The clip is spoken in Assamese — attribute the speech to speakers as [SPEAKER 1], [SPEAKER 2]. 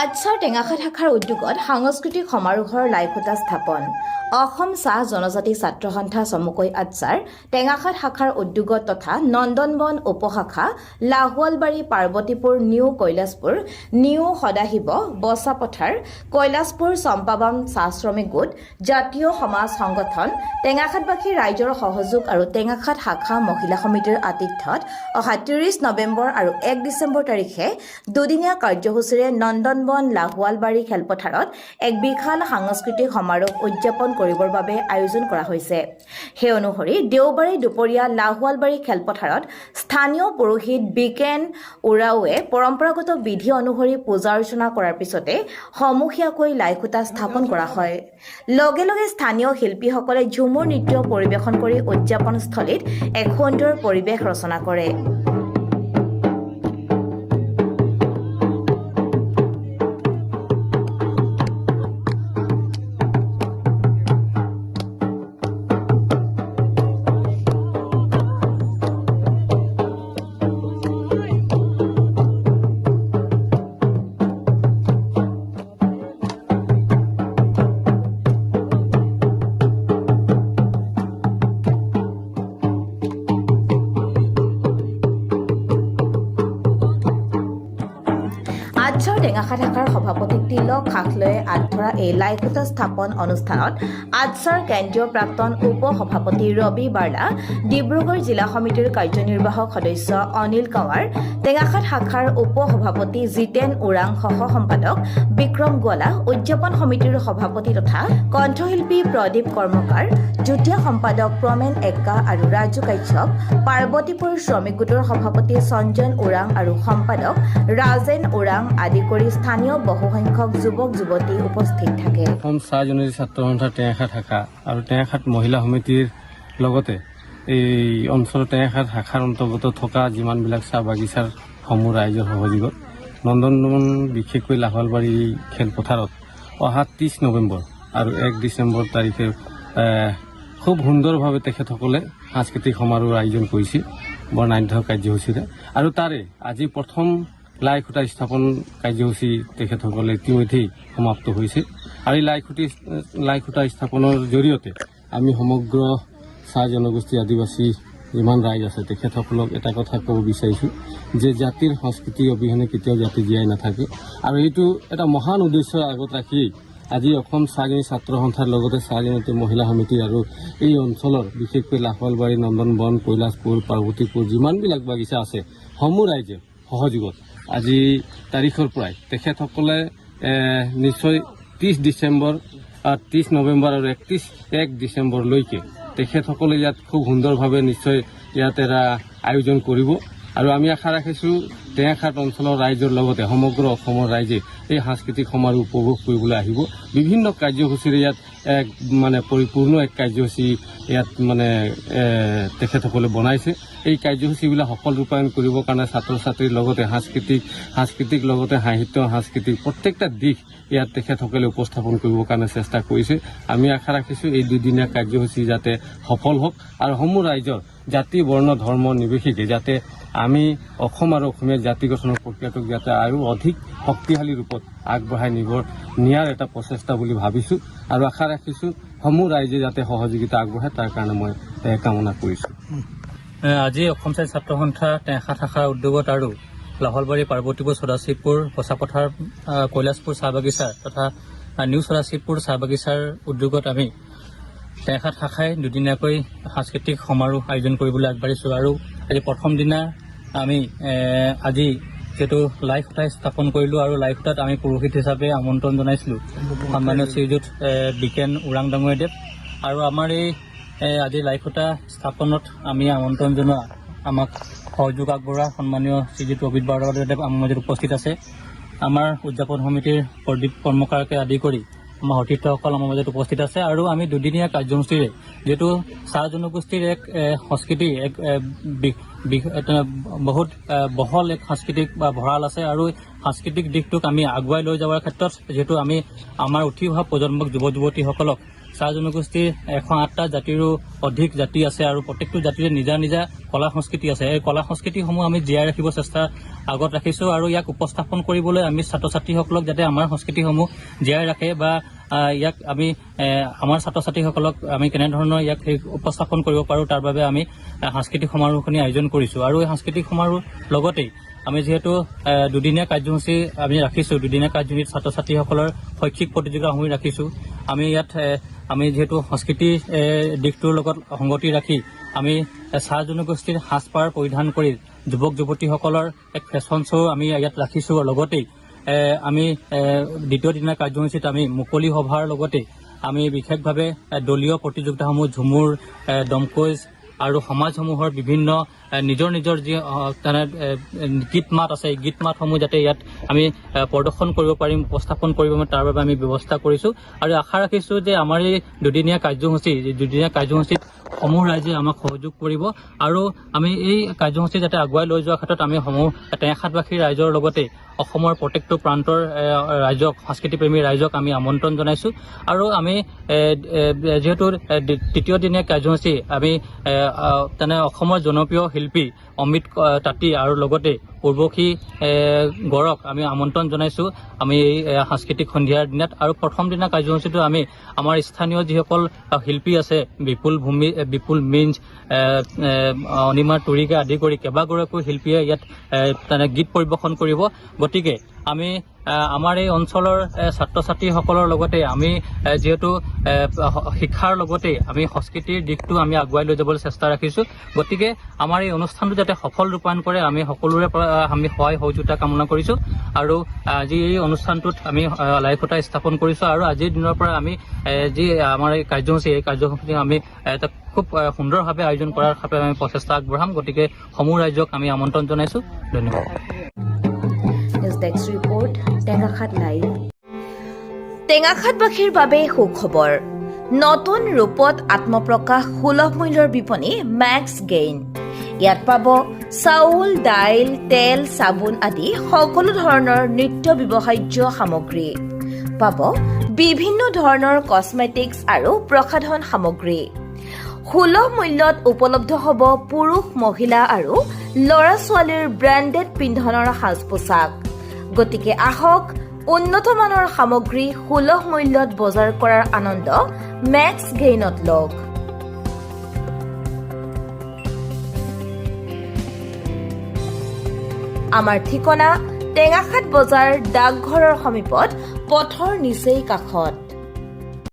[SPEAKER 1] আটছাৰ টেঙাখাত শাখাৰ উদ্যোগত সাংস্কৃতিক সমাৰোহৰ লাইখুটা স্থাপন। অসম চাহ জনজাতি ছাত্ৰ সন্থা চমুকৈ আটছাৰ টেঙাখাত শাখাৰ উদ্যোগত তথা নন্দনবন উপশাখা লাহোৱালবাৰী পাৰ্বতীপুৰ নিউ কৈলাশপুৰ নিউ সদাশিৱ বছাপথাৰ কৈলাশপুৰ চম্পাবাম চাহ শ্ৰমিক গোট জাতীয় সমাজ সংগঠন টেঙাখাতবাসী ৰাইজৰ সহযোগ আৰু টেঙাখাত শাখা মহিলা সমিতিৰ আতিথ্যত অহা 30 নৱেম্বৰ আৰু 1 ডিচেম্বৰ তাৰিখে দুদিনীয়া কাৰ্যসূচীৰে নন্দনবন লাহোৱালবাৰী খেলপথাৰত এক বিশাল সাংস্কৃতিক সমাৰোহ উদযাপন কৰিবৰ বাবে আয়োজন কৰা হৈছে। সেই অনুসৰি দেওবাৰে দুপৰীয়া লাহোৱালবাৰী খেলপথাৰত স্থানীয় পুৰোহিত বিকেন উৰাওৱে পৰম্পৰাগত বিধি অনুসৰি পূজা অৰ্চনা কৰাৰ পিছতে সমূহীয়াকৈ লাইখুটা স্থাপন কৰা হয়। লগে লগে স্থানীয় শিল্পীসকলে ঝুমুৰ নৃত্য পৰিৱেশন কৰি উদযাপনস্থলীত এক সুন্দৰ পৰিৱেশ ৰচনা কৰে। আটছাৰ টেঙাখাত শাখাৰ সভাপতি তিলক খাখলৈয়ে আগবঢ়া এই লাইখুটা স্থাপন অনুষ্ঠানত আটছাৰ কেন্দ্ৰীয় প্ৰাক্তন উপ সভাপতি ৰবি বাৰ্লা, ডিব্ৰুগড় জিলা সমিতিৰ কাৰ্যনিৰ্বাহক সদস্য অনিল কাৱাৰ, টেঙাখাত শাখাৰ উপ সভাপতি জিতেন ওৰাং সহ সম্পাদক বিক্ৰম গোৱালা, উদযাপন সমিতিৰ সভাপতি তথা কণ্ঠশিল্পী প্ৰদীপ কৰ্মকাৰ, যুটীয়া সম্পাদক প্ৰমেন এক্কা আৰু ৰাজু কাশ্যপ, পাৰ্বতীপুৰ শ্ৰমিক গোটৰ সভাপতি সঞ্জন ওৰাং আৰু সম্পাদক ৰাজেন ওৰাং আদি কৰি স্থানীয় বহুসংখ্যক যুৱক যুৱতী উপস্থিত থাকে।
[SPEAKER 2] অসম চাহ জনজাতি ছাত্ৰ সন্থা টেঙাখাত শাখা আৰু টেঙাখাত মহিলা সমিতিৰ লগতে এই অঞ্চলৰ টেঙাখাত শাখাৰ অন্তৰ্গত থকা যিমানবিলাক চাহ বাগিচাৰ সমূহ ৰাইজৰ সহযোগত নন্দনবন বিশেষকৈ লাহোৱালবাৰী খেলপথাৰত অহা 30 নৱেম্বৰ আৰু 1 ডিচেম্বৰ তাৰিখে খুব সুন্দৰভাৱে তেখেতসকলে সাংস্কৃতিক সমাৰোহ আয়োজন কৰিছে বৰ্ণাঢ্য কাৰ্যসূচীৰে। আৰু তাৰে আজি প্ৰথম লাইখুটা স্থাপন কাৰ্যসূচী তেখেতসকলে ইতিমধ্যেই সমাপ্ত হৈছে। আৰু এই লাইখুটা স্থাপনৰ জৰিয়তে আমি সমগ্ৰ চাহ জনগোষ্ঠী আদিবাসী যিমান ৰাইজ আছে তেখেতসকলক এটা কথা ক'ব বিচাৰিছোঁ যে জাতিৰ সংস্কৃতি অবিহনে কেতিয়াও জাতি জীয়াই নাথাকে। আৰু এইটো এটা মহান উদ্দেশ্য আগত ৰাখি আজি অসম চাহ জনজাতি ছাত্ৰ সন্থাৰ লগতে চাহ জনজাতি মহিলা সমিতি আৰু এই অঞ্চলৰ বিশেষকৈ লাহোৱালবাৰী নন্দনবন কৈলাশপুৰ পাৰ্বতীপুৰ যিমানবিলাক বাগিচা আছে সমূহ ৰাইজে সহযোগত আজি তাৰিখৰ পৰাই তেখেতসকলে নিশ্চয় 30 নৱেম্বৰ আৰু 1 ডিচেম্বৰলৈকে তেখেতসকলে ইয়াত খুব সুন্দৰভাৱে নিশ্চয় ইয়াত এটা আয়োজন কৰিব। আৰু আমি আশা ৰাখিছোঁ টেঙাখাত অঞ্চলৰ ৰাইজৰ লগতে সমগ্ৰ অসমৰ ৰাইজে এই সাংস্কৃতিক সমাৰোহ উপভোগ কৰিবলৈ আহিব। বিভিন্ন কাৰ্যসূচীৰে ইয়াত এক পৰিপূৰ্ণ এক কাৰ্যসূচী ইয়াত তেখেতসকলে বনাইছে। এই কাৰ্যসূচীবিলাক সফল ৰূপায়ণ কৰিবৰ কাৰণে ছাত্ৰ ছাত্ৰীৰ লগতে সাংস্কৃতিক লগতে সাহিত্য সাংস্কৃতিক প্ৰত্যেকটা দিশ ইয়াত তেখেতসকলে উপস্থাপন কৰিবৰ কাৰণে চেষ্টা কৰিছে। আমি আশা ৰাখিছোঁ এই দুদিনীয়া কাৰ্যসূচী যাতে সফল হওক আৰু সমূহ ৰাইজৰ জাতি বৰ্ণ ধৰ্ম নিৰ্বিশেষে যাতে আমি অসম আৰু অসমীয়া জাতি গঠনৰ প্ৰক্ৰিয়াটোক যাতে আৰু অধিক শক্তিশালী ৰূপত আগবঢ়াই নিয়াৰ এটা প্ৰচেষ্টা বুলি ভাবিছোঁ আৰু আশা ৰাখিছোঁ সমূহ ৰাইজে যাতে সহযোগিতা আগবঢ়ায় তাৰ কাৰণে মই কামনা কৰিছোঁ।
[SPEAKER 3] আজি অসম চাহ ছাত্ৰ সন্থা টেঙাখাত শাখাৰ উদ্যোগত আৰু লাহোৱালবাৰী পাৰ্বতীপুৰ সদাশিৱপুৰ বছাপথাৰ কৈলাশপুৰ চাহ বাগিচাৰ তথা নিউ সদাশিৱপুৰ চাহ বাগিচাৰ উদ্যোগত আমি টেঙাখাত শাখাই দুদিনীয়াকৈ সাংস্কৃতিক সমাৰোহ আয়োজন কৰিবলৈ আগবাঢ়িছোঁ। আৰু আজি প্ৰথম দিনা আমি আজি যিহেতু লাইখুটা স্থাপন কৰিলোঁ আৰু লাইখুটাত আমি পুৰোহিত হিচাপে আমন্ত্ৰণ জনাইছিলোঁ সন্মানীয় শ্ৰীযুত বিকেন ওৰাং ডাঙৰীয়াদেৱ। আৰু আমাৰ এই আজি লাইখুটা স্থাপনত আমি আমন্ত্ৰণ জনোৱা আমাক সহযোগ আগবঢ়োৱা সন্মানীয় শ্ৰীযুত ৰবি বাৰ্লাদেৱ আমাৰ মাজত উপস্থিত আছে। আমাৰ উদযাপন সমিতিৰ প্ৰদীপ কৰ্মকাৰকে আদি কৰি আমাৰ সতীৰ্থসকল আমাৰ মাজত উপস্থিত আছে। আৰু আমি দুদিনীয়া কাৰ্যসূচীৰে যিহেতু চাহ জনগোষ্ঠীৰ এক সংস্কৃতি এক বহুত বহল এক সাংস্কৃতিক ভঁৰাল আছে আৰু সাংস্কৃতিক দিশটোক আমি আগুৱাই লৈ যোৱাৰ ক্ষেত্ৰত যিহেতু আমি আমাৰ উঠি অহা প্ৰজন্মক যুৱ যুৱতীসকলক চাহ জনগোষ্ঠীৰ 108টা জাতিৰো অধিক জাতি আছে আৰু প্ৰত্যেকটো জাতিৰে নিজা নিজা কলা সংস্কৃতি আছে। এই কলা সংস্কৃতিসমূহ আমি জীয়াই ৰাখিব চেষ্টা আগত ৰাখিছোঁ আৰু ইয়াক উপস্থাপন কৰিবলৈ আমি ছাত্ৰ ছাত্ৰীসকলক যাতে আমাৰ সংস্কৃতিসমূহ জীয়াই ৰাখে বা ইয়াক আমি আমাৰ ছাত্ৰ ছাত্ৰীসকলক আমি কেনেধৰণৰ ইয়াক উপস্থাপন কৰিব পাৰোঁ তাৰ বাবে আমি সাংস্কৃতিক সমাৰোহখিনি আয়োজন কৰিছোঁ। আৰু এই সাংস্কৃতিক সমাৰোহ লগতেই আমি যিহেতু দুদিনীয়া কাৰ্যসূচী আমি ৰাখিছোঁ, দুদিনীয়া কাৰ্যসূচীত ছাত্ৰ ছাত্ৰীসকলৰ শৈক্ষিক প্ৰতিযোগিতাসমূহ ৰাখিছোঁ। আমি ইয়াত আমি যিহেতু সংস্কৃতিৰ দিশটোৰ লগত সংগতি ৰাখি আমি চাহ জনগোষ্ঠীৰ সাজপাৰ পৰিধান কৰি যুৱক যুৱতীসকলৰ এক ফেশ্বন শ্ব' আমি ইয়াত ৰাখিছোঁ। লগতেই আমি দ্বিতীয় দিনৰ কাৰ্যসূচীত আমি মুকলি সভাৰ লগতে আমি বিশেষভাৱে দলীয় প্ৰতিযোগিতাসমূহ ঝুমুৰ, দমকৈজ আৰু সমাজসমূহৰ বিভিন্ন নিজৰ নিজৰ যি গীত মাত আছে, এই গীত মাতসমূহ যাতে ইয়াত আমি প্ৰদৰ্শন কৰিব পাৰিম, উপস্থাপন কৰিব পাৰিম, তাৰ বাবে আমি ব্যৱস্থা কৰিছোঁ। আৰু আশা ৰাখিছোঁ যে আমাৰ এই দুদিনীয়া কাৰ্যসূচীত সমূহ ৰাইজে আমাক সহযোগ কৰিব আৰু আমি এই কাৰ্যসূচী যাতে আগুৱাই লৈ যোৱাৰ ক্ষেত্ৰত আমি সমূহ টেঙাখাটবাসী ৰাইজৰ লগতে অসমৰ প্ৰত্যেকটো প্ৰান্তৰ ৰাইজক, সংস্কৃতিপ্ৰেমী ৰাইজক আমি আমন্ত্ৰণ জনাইছোঁ। আৰু আমি যিহেতু তৃতীয় দিনীয়া কাৰ্যসূচী আমি অসমৰ জনপ্ৰিয় শিল্পী অমিত তাঁতী আৰু লগতে উৰ্বশী গড়ক আমি আমন্ত্ৰণ জনাইছোঁ আমি এই সাংস্কৃতিক সন্ধিয়াৰ দিনাত। আৰু প্ৰথম দিনা কাৰ্যসূচীটো আমি আমাৰ স্থানীয় যিসকল শিল্পী আছে, বিপুল মিঞ্জ, অনিমা তুৰিকা আদি কৰি কেইবাগৰাকীও শিল্পীয়ে ইয়াত গীত পৰিৱেশন কৰিব। গতিকে আমি আমাৰ এই অঞ্চলৰ ছাত্ৰ ছাত্ৰীসকলৰ লগতে আমি যিহেতু শিক্ষাৰ লগতে আমি সংস্কৃতিৰ দিশটো আমি আগুৱাই লৈ যাবলৈ চেষ্টা ৰাখিছোঁ। গতিকে আমাৰ এই অনুষ্ঠানটো যাতে সফল ৰূপায়ণ কৰে আমি সকলোৰে পৰা আমি সহায় সহযোগিতা কামনা কৰিছোঁ। আৰু আজি এই অনুষ্ঠানটোত আমি লাইখুঁটা স্থাপন কৰিছোঁ আৰু আজিৰ দিনৰ পৰা আমি যি আমাৰ এই কাৰ্যসূচী আমি খুব সুন্দৰভাৱে আয়োজন কৰাৰ বাবে আমি প্ৰচেষ্টা আগবঢ়াম। গতিকে সমূহ ৰাইজক আমি আমন্ত্ৰণ জনাইছোঁ। ধন্যবাদ।
[SPEAKER 1] Desk report, Tengakhat live. টেঙাখাতবাসীৰ বাবে সুখবৰ, নতুন ৰূপত আত্মপ্ৰকাশ সুলভ মূল্যৰ বিপণী মেক্স গেইন। ইয়াত পাব চাউল, দাইল, তেল, চাবোন আদি সকলো ধৰণৰ নিত্য ব্যৱহাৰ্য সামগ্ৰী। পাব বিভিন্ন ধৰণৰ কছমেটিক্স আৰু প্ৰসাধন সামগ্ৰী। সুলভ মূল্যত উপলব্ধ হ'ব পুৰুষ, মহিলা আৰু ল'ৰা ছোৱালীৰ ব্ৰেণ্ডেড পিন্ধনৰ সাজ পোছাক। গতিকে আহক, উন্নত মানৰ সামগ্ৰী সুলভ মূল্যত বজাৰ কৰাৰ আনন্দ মেক্স গেইনত লওক। আমাৰ ঠিকনা টেঙাখাত বজাৰ, ডাকঘৰৰ সমীপত, পথৰ নিচেই কাষত।